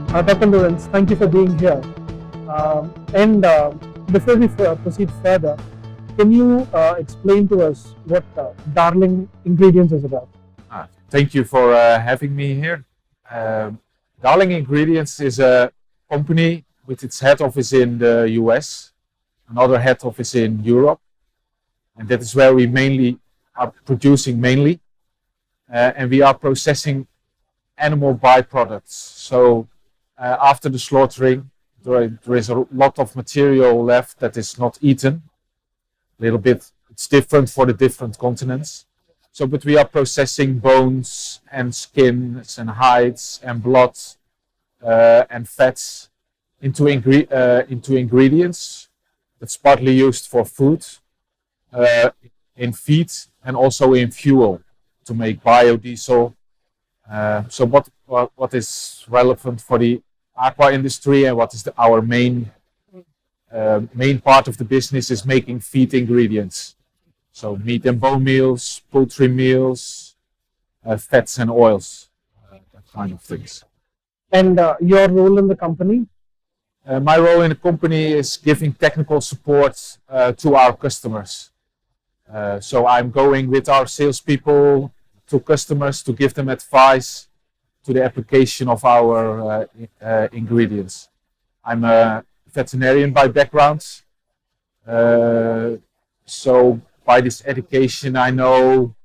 Dr. Lourens, thank you for being here. And before we proceed further, can you explain to us what Darling Ingredients is about? Thank you for having me here. Darling Ingredients is a company with its head office in the US, another head office in Europe, and that is where we mainly are producing mainly, and we are processing animal byproducts. So after the slaughtering, there is a lot of material left that is not eaten. A little bit, it's different for the different continents. So, but we are processing bones and skins and hides and blood and fats into ingredients that's partly used for food, in feed, and also in fuel to make biodiesel. So, what is relevant for the aqua industry and what is our main part of the business is making feed ingredients. So meat and bone meals, poultry meals, fats and oils, that kind of things. And your role in the company? My role in the company is giving technical support to our customers. So I'm going with our salespeople to customers to give them advice to the application of our ingredients. I'm a veterinarian by background, so by this education I know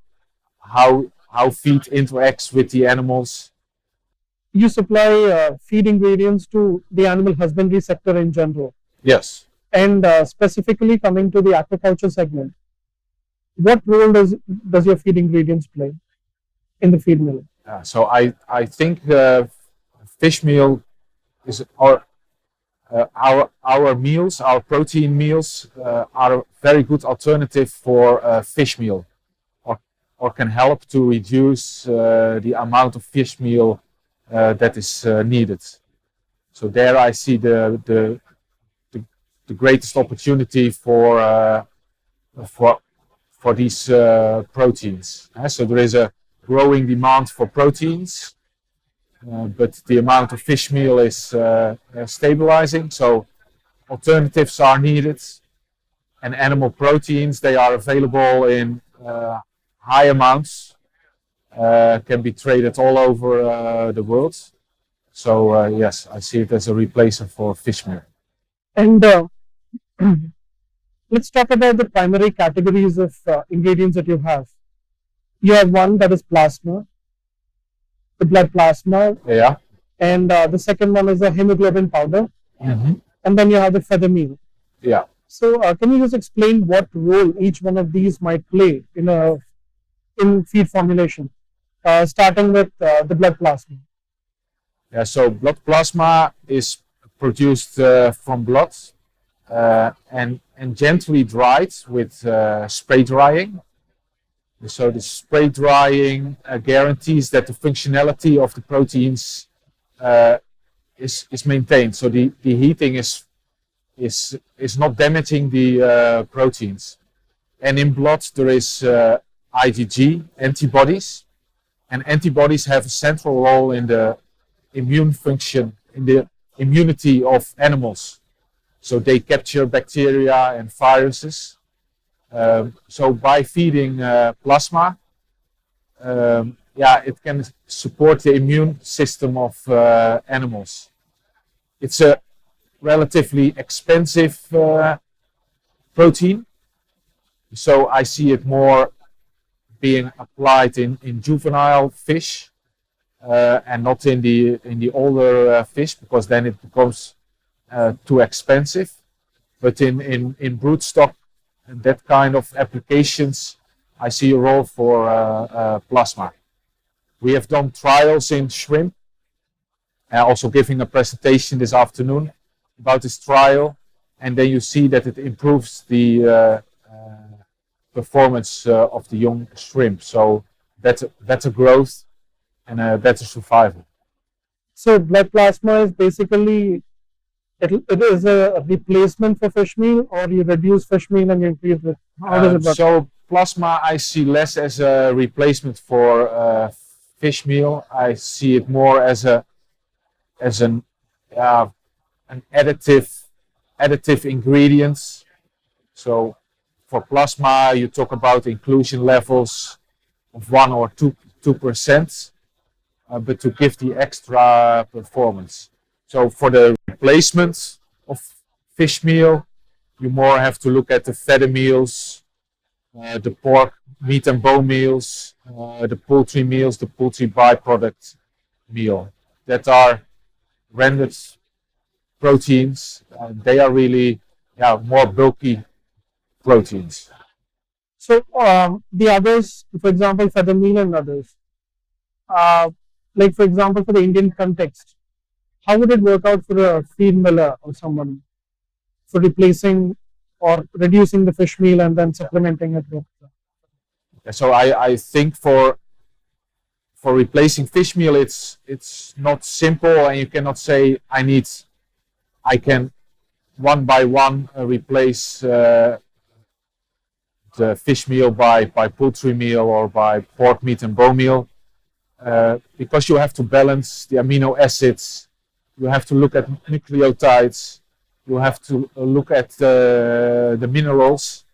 how feed interacts with the animals. You supply feed ingredients to the animal husbandry sector in general. Yes. And specifically coming to the aquaculture segment, what role does your feed ingredients play in the feed mill? So I think fish meal is our meals, our protein meals, are a very good alternative for fish meal, or can help to reduce the amount of fish meal that is needed. So there I see the greatest opportunity for these proteins. So there is a growing demand for proteins. But the amount of fish meal is stabilizing, so alternatives are needed. And animal proteins, they are available in high amounts, can be traded all over the world. So yes, I see it as a replacement for fish meal. And let's talk about the primary categories of ingredients that you have. You have one that is plasma, the blood plasma. Yeah. And the second one is the hemoglobin powder. Mm-hmm. And then you have the feather meal. Yeah. So can you just explain what role each one of these might play in feed formulation, starting with the blood plasma? Yeah, so blood plasma is produced from blood and gently dried with spray drying. So the spray drying guarantees that the functionality of the proteins is maintained. So the heating is not damaging the proteins. And in blood there is IgG, antibodies, and antibodies have a central role in the immune function, in the immunity of animals. So they capture bacteria and viruses. So by feeding plasma, it can support the immune system of animals. It's a relatively expensive protein, so I see it more being applied in juvenile fish and not in the older fish, because then it becomes too expensive. But in broodstock and that kind of applications, I see a role for plasma. We have done trials in shrimp, also giving a presentation this afternoon about this trial, and then you see that it improves the performance of the young shrimp, so better growth and better survival. So blood plasma is basically it is a replacement for fish meal, or you reduce fish meal and you increase it? How does it work? So plasma I see less as a replacement for fish meal. I see it more as an uh, an additive ingredients. So for plasma, you talk about inclusion levels of 1 or 2%, but to give the extra performance. So for the replacement of fish meal, you more have to look at the fatty meals, the pork, meat and bone meals, the poultry meals, the poultry byproduct meal that are rendered proteins. They are really more bulky proteins. So the others, for example, feather meal and others, uh, like for example, for the Indian context, how would it work out for a feed miller or someone for replacing or reducing the fish meal and then supplementing it with? So I think for replacing fish meal, it's not simple, and you cannot say I can one by one replace the fish meal by poultry meal or by pork, meat, and bone meal, because you have to balance the amino acids, you have to look at nucleotides, you have to look at the minerals.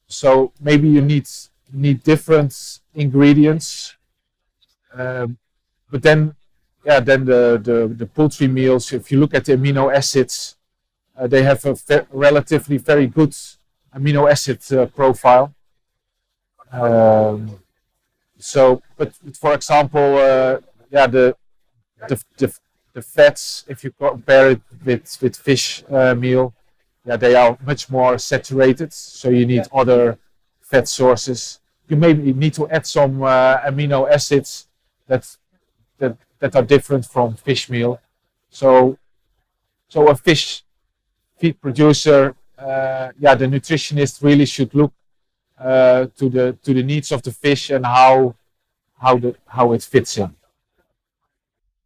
So maybe you need different ingredients, but then then the poultry meals, if you look at the amino acids, they have a relatively very good amino acid profile. So, but for example, the the fats, if you compare it with fish meal, they are much more saturated. So you need other fat sources. You maybe need to add some amino acids that are different from fish meal. So a fish feed producer, the nutritionist really should look to the needs of the fish and how it fits in.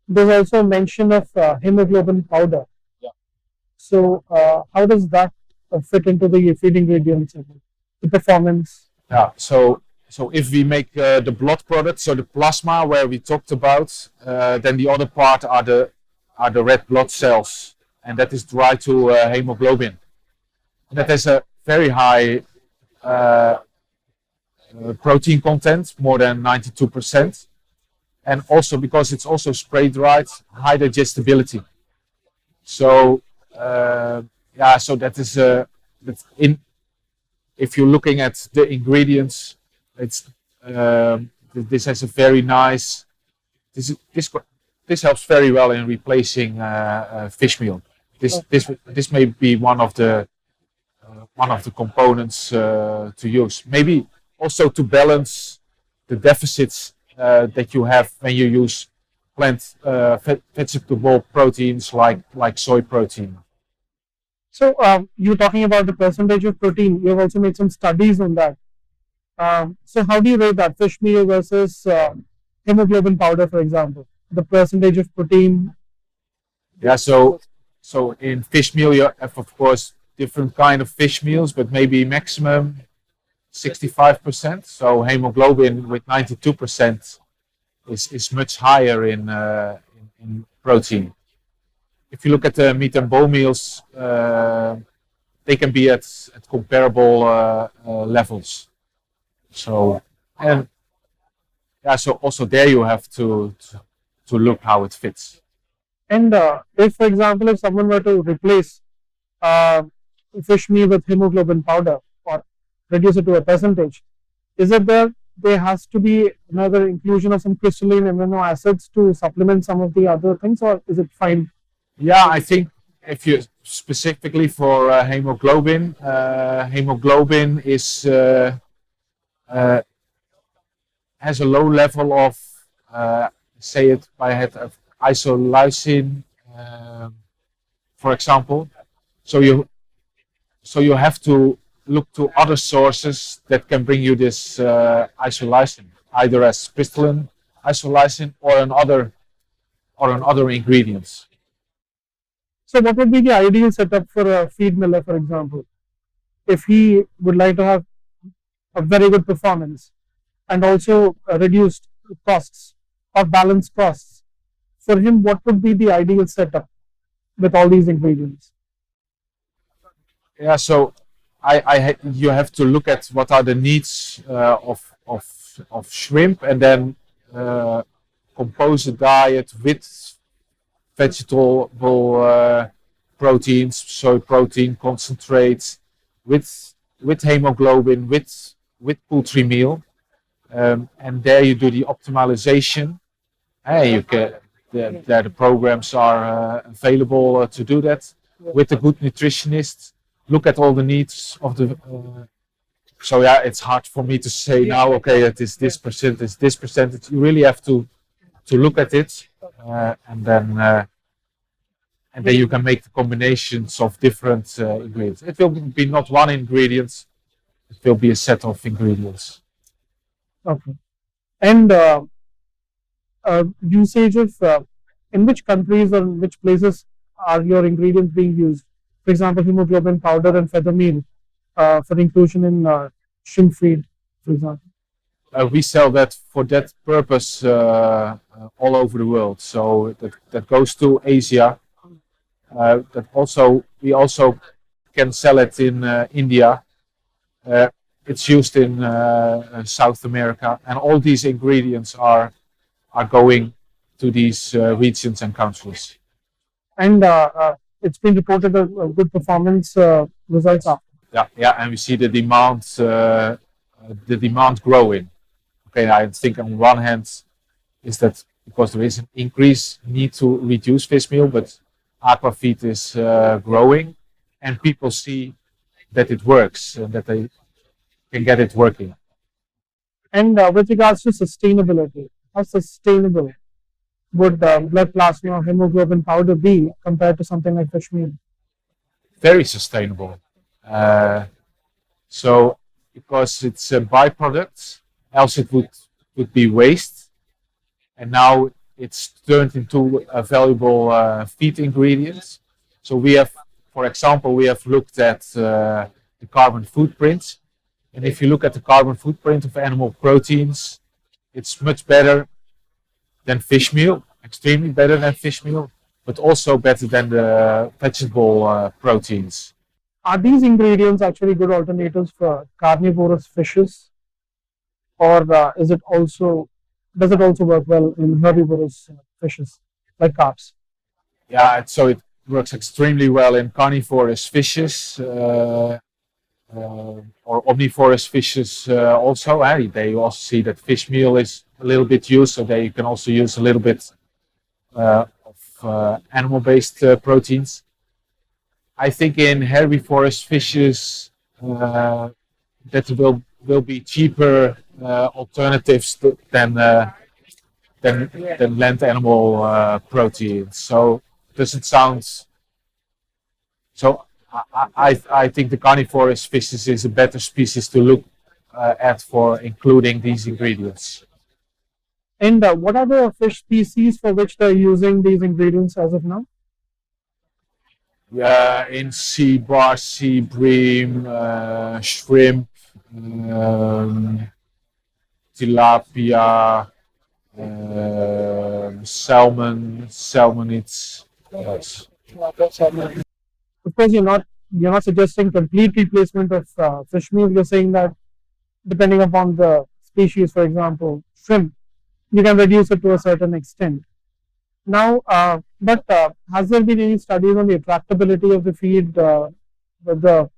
There's also mention of hemoglobin powder. Yeah. So how does that fit into the feed ingredients, the performance? Yeah. So if we make the blood product, so the plasma where we talked about, then the other part are the red blood cells, and that is derived to hemoglobin. That has a very high protein content, more than 92%, and also because it's also spray dried, high digestibility. So so that is that's in. If you're looking at the ingredients, it's this has a very nice. This helps very well in replacing fish meal. This may be one of the components to use. Maybe also to balance the deficits that you have when you use plant vegetable proteins like soy protein. So you're talking about the percentage of protein. You have also made some studies on that. So how do you rate that fish meal versus hemoglobin powder, for example? The percentage of protein. Yeah, so in fish meal you have of course different kind of fish meals, but maybe maximum 65%. So hemoglobin with 92% is much higher in protein. If you look at the meat and bone meals, they can be at comparable levels. So and so also there you have to look how it fits. And if, for example, if someone were to replace uh, fish meal with hemoglobin powder or reduce it to a percentage, is it there has to be another inclusion of some crystalline amino acids to supplement some of the other things, or is it fine? Yeah, I think if you specifically for hemoglobin, hemoglobin is has a low level of say it by head of isoleucine, for example. So you have to look to other sources that can bring you this isoleucine, either as crystalline isoleucine or another ingredients. So what would be the ideal setup for a feed miller, for example, if he would like to have a very good performance and also reduced costs or balanced costs for him, what would be the ideal setup with all these ingredients? Yeah, so you have to look at what are the needs of shrimp, and then compose a diet with vegetable proteins, soy protein concentrates, with hemoglobin, with poultry meal, and there you do the optimization. Hey, you can the programs are available to do that with a good nutritionist. Look at all the needs of the. So yeah, it's hard for me to say now. Okay, it is this percentage, this percentage. You really have to look at it, and then you can make the combinations of different ingredients. It will be not one ingredient; it will be a set of ingredients. Okay. And usage of in which countries or in which places are your ingredients being used? For example, hemoglobin powder and feather meal for inclusion in shrimp feed, for example. We sell that for that purpose all over the world. So that goes to Asia. That also we also can sell it in India. It's used in South America, and all these ingredients are going to these regions and countries. And it's been reported a good performance results after. Yeah, yeah, and we see the demand growing. Okay, I think on one hand is that because there is an increased need to reduce fish meal, but aquafeed is growing, and people see that it works and that they can get it working. And with regards to sustainability, how sustainable would blood plasma or hemoglobin powder be compared to something like fish meal? Very sustainable. So because it's a byproduct, else it would be waste, and now it's turned into a valuable feed ingredient. So we have, for example, we have looked at the carbon footprint, and if you look at the carbon footprint of animal proteins, it's much better than fish meal, extremely better than fish meal, but also better than the vegetable proteins. Are these ingredients actually good alternatives for carnivorous fishes, or is it also does it also work well in herbivorous fishes like carps? Yeah, so it works extremely well in carnivorous fishes or omnivorous fishes also. They also see that fish meal is a little bit used, so they can also use a little bit of animal-based proteins. I think in herbivorous fishes that will be cheaper alternatives than land animal proteins. So does it sound so? I think the carnivorous fishes is a better species to look at for including these ingredients. And what are the fish species for which they're using these ingredients as of now? In sea bass, sea bream, shrimp, tilapia, salmon, salmonids. Yes. Of course, you're not suggesting complete replacement of fish meal. You're saying that depending upon the species, for example, shrimp, you can reduce it to a certain extent. Now, but has there been any studies on the attractability of the feed with the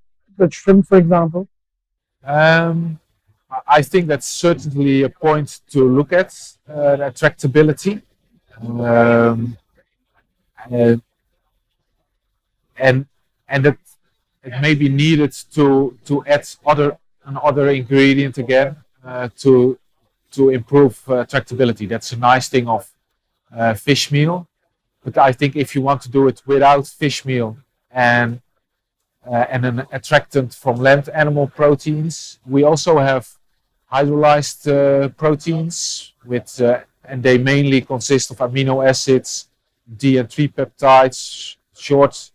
shrimp, for example? Um, I think that's certainly a point to look at, the attractability. Um, and and and that it may be needed to add another ingredient again to improve attractability. That's a nice thing of fish meal, but I think if you want to do it without fish meal and an attractant from land animal proteins, we also have hydrolyzed proteins and they mainly consist of amino acids, DN3 peptides, short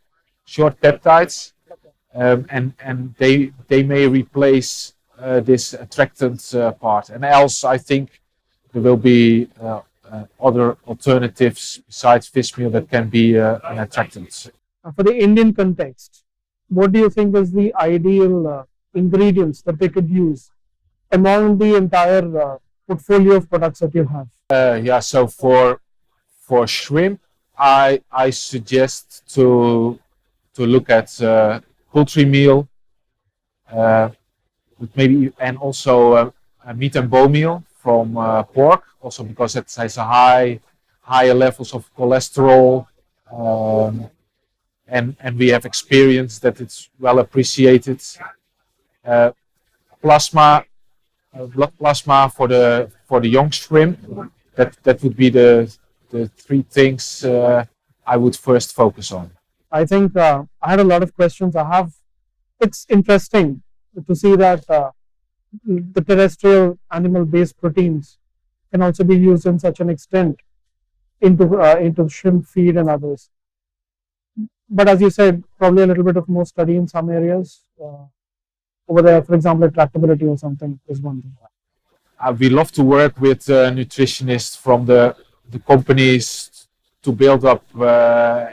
peptides, and they may replace this attractant part. And else, I think there will be other alternatives besides fish meal that can be an attractant. For the Indian context, what do you think is the ideal ingredients that they could use among the entire portfolio of products that you have? Yeah, so for shrimp, I suggest to look at poultry meal, with maybe and also meat and bone meal from pork, also because it has a higher levels of cholesterol, and we have experienced that it's well appreciated. Uh, Plasma, blood plasma for the young shrimp. That would be the three things I would first focus on. I think I had a lot of questions. It's interesting to see that the terrestrial animal-based proteins can also be used in such an extent into shrimp feed and others. But as you said, probably a little bit of more study in some areas. Over there, for example, tractability or something is one thing. We love to work with nutritionists from the companies to build up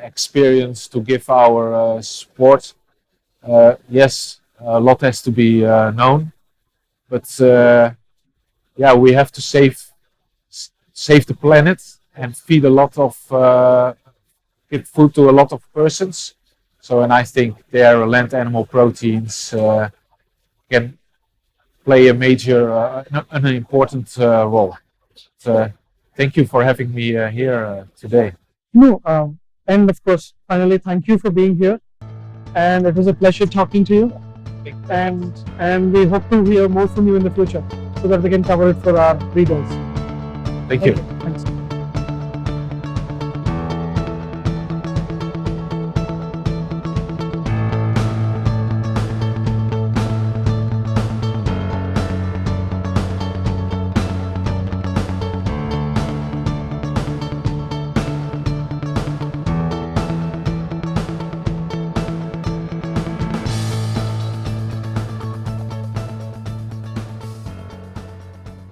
experience to give our support. Yes, a lot has to be known, but yeah, we have to save the planet and feed a lot of give food to a lot of persons. So, and I think their land animal proteins can play a major, an important role. So, thank you for having me here today. No, and of course, finally, thank you for being here. And it was a pleasure talking to you. And we hope to hear more from you in the future so that we can cover it for our readers. Thank you. Thanks.